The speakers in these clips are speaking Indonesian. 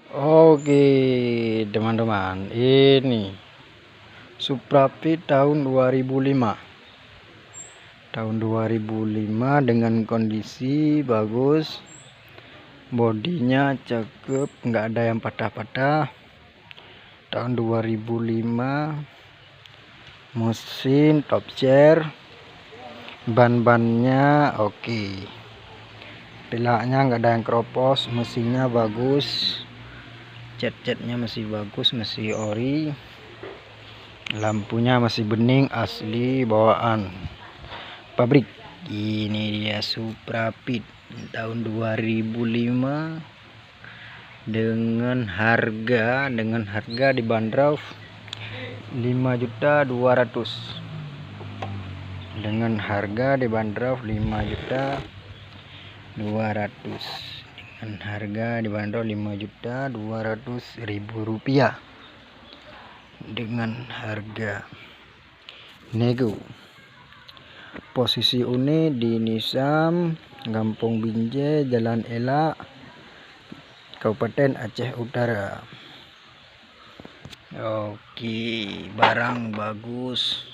Oke, teman-teman, ini Supra Fit tahun 2005. Tahun 2005 dengan kondisi bagus. Bodinya cakep, nggak ada yang patah-patah. Tahun 2005. Mesin top chair. Ban-bannya oke. Pelaknya nggak ada yang keropos, mesinnya bagus. Cat-catnya masih bagus, masih ori. Lampunya masih bening, asli bawaan pabrik. Ini dia Supra Fit tahun 2005 dengan harga dibanderol 5.200.000. Dengan harga dibanderol 5.200.000. Dengan harga dibanderol 5.200.000 rupiah. Dengan harga nego. Posisi unit di Nisam, Kampung Binjai, Jalan Elak, Kabupaten Aceh Utara. Oke, barang bagus,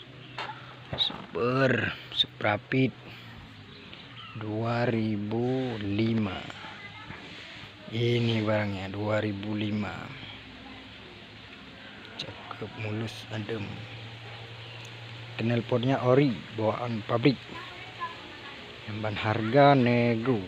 super, Supra Fit 2005. Ini barangnya 2005. Cakep, mulus, adem. Knalpotnya ori, bawaan pabrik. Harga nego.